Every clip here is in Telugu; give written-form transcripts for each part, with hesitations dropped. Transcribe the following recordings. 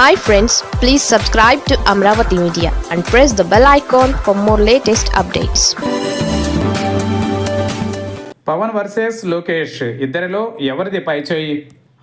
Hi friends, please subscribe to Amravati Media and press the bell icon for more latest updates. Pawan versus Lokesh ఇద్దరిలో ఎవరిది పైచేయి?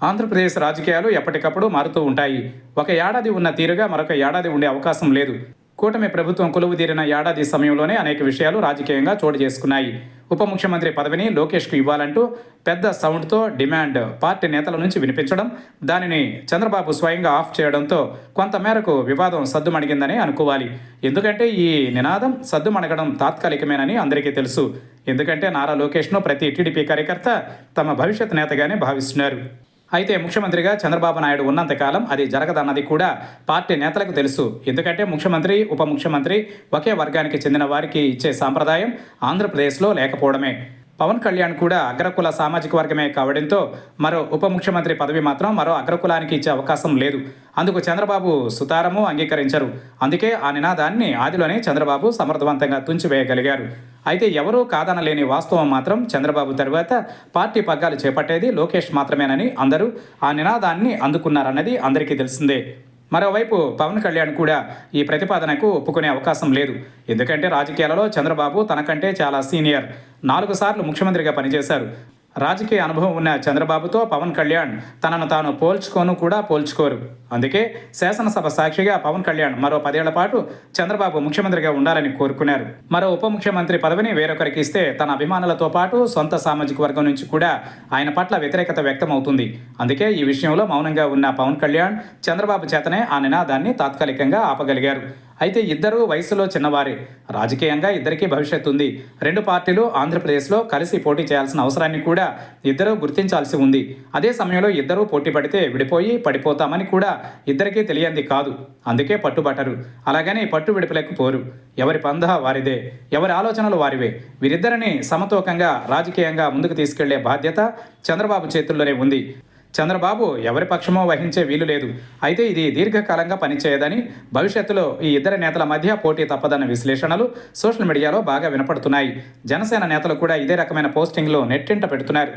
ఆంధ్రప్రదేశ్ రాజకీయాలు ఎప్పటికప్పుడు మారుతూ ఉంటాయి. ఒక ఏడాది ఉన్న తీరుగా మరొక ఏడాది ఉండే అవకాశం లేదు. కూటమి ప్రభుత్వం కొలువుదీరిన ఏడాది సమయంలోనే అనేక విషయాలు రాజకీయంగా చోటు చేసుకున్నాయి. ఉప ముఖ్యమంత్రి పదవిని లోకేష్కు ఇవ్వాలంటూ పెద్ద సౌండ్తో డిమాండ్ పార్టీ నేతల నుంచి వినిపించడం, దానిని చంద్రబాబు స్వయంగా ఆఫ్ చేయడంతో కొంతమేరకు వివాదం సద్దుమణిగిందని అనుకోవాలి. ఎందుకంటే ఈ నినాదం సద్దుమణగడం తాత్కాలికమేనని అందరికీ తెలుసు. ఎందుకంటే నారా లోకేష్ను ప్రతి టీడీపీ కార్యకర్త తమ భవిష్యత్ నేతగానే భావిస్తున్నారు. అయితే ముఖ్యమంత్రిగా చంద్రబాబు నాయుడు ఉన్నంతకాలం అది జరగదన్నది కూడా పార్టీ నేతలకు తెలుసు. ఎందుకంటే ముఖ్యమంత్రి, ఉప ముఖ్యమంత్రి ఒకే వర్గానికి చెందిన వారికి ఇచ్చే సాంప్రదాయం ఆంధ్రప్రదేశ్లో లేకపోవడమే. పవన్ కళ్యాణ్ కూడా అగ్రకుల సామాజిక వర్గమే కావడంతో మరో ఉప ముఖ్యమంత్రి పదవి మాత్రం మరో అగ్రకులానికి ఇచ్చే అవకాశం లేదు. అందుకు చంద్రబాబు సుతారము అంగీకరించరు. అందుకే ఆ నినాదాన్ని ఆదిలోనే చంద్రబాబు సమర్థవంతంగా తుంచివేయగలిగారు. అయితే ఎవరూ కాదనలేని వాస్తవం మాత్రం చంద్రబాబు తరువాత పార్టీ పగ్గాలు చేపట్టేది లోకేష్ మాత్రమేనని అందరూ ఆ నినాదాన్ని అందుకున్నారన్నది అందరికీ తెలిసిందే. మరోవైపు పవన్ కళ్యాణ్ కూడా ఈ ప్రతిపాదనకు ఒప్పుకునే అవకాశం లేదు. ఎందుకంటే రాజకీయాలలో చంద్రబాబు తనకంటే చాలా సీనియర్. 4 సార్లు ముఖ్యమంత్రిగా పనిచేశారు. రాజకీయ అనుభవం ఉన్న చంద్రబాబుతో పవన్ కళ్యాణ్ తనను తాను పోల్చుకోరు. అందుకే శాసనసభ సాక్షిగా పవన్ కళ్యాణ్ మరో 10 ఏళ్ల పాటు చంద్రబాబు ముఖ్యమంత్రిగా ఉండాలని కోరుకున్నారు. మరో ఉప ముఖ్యమంత్రి పదవిని వేరొకరికి ఇస్తే తన అభిమానులతో పాటు సొంత సామాజిక వర్గం నుంచి కూడా ఆయన పట్ల వ్యతిరేకత వ్యక్తమవుతుంది. అందుకే ఈ విషయంలో మౌనంగా ఉన్న పవన్ కళ్యాణ్ చంద్రబాబు చేతనే ఆ నినాదాన్ని తాత్కాలికంగా ఆపగలిగారు. అయితే ఇద్దరూ వయసులో చిన్నవారే. రాజకీయంగా ఇద్దరికీ భవిష్యత్తు ఉంది. 2 పార్టీలు ఆంధ్రప్రదేశ్లో కలిసి పోటీ చేయాల్సిన అవసరాన్ని కూడా ఇద్దరూ గుర్తించాల్సి ఉంది. అదే సమయంలో ఇద్దరూ పోటీ పడితే విడిపోయి పడిపోతామని కూడా ఇద్దరికీ తెలియంది కాదు. అందుకే పట్టుబట్టరు. అలాగని పట్టు విడిపలేక పోరు. ఎవరి పందా వారిదే, ఎవరి ఆలోచనలు వారివే. వీరిద్దరిని సమతూకంగా రాజకీయంగా ముందుకు తీసుకెళ్లే బాధ్యత చంద్రబాబు చేతుల్లోనే ఉంది. చంద్రబాబు ఎవరి పక్షమో వహించే వీలు లేదు. అయితే ఇది దీర్ఘకాలంగా పనిచేయదని, భవిష్యత్తులో ఈ ఇద్దరి నేతల మధ్య పోటీ తప్పదన్న విశ్లేషణలు సోషల్ మీడియాలో బాగా వినపడుతున్నాయి. జనసేన నేతలు కూడా ఇదే రకమైన పోస్టింగ్లు నెట్టింట పెడుతున్నారు.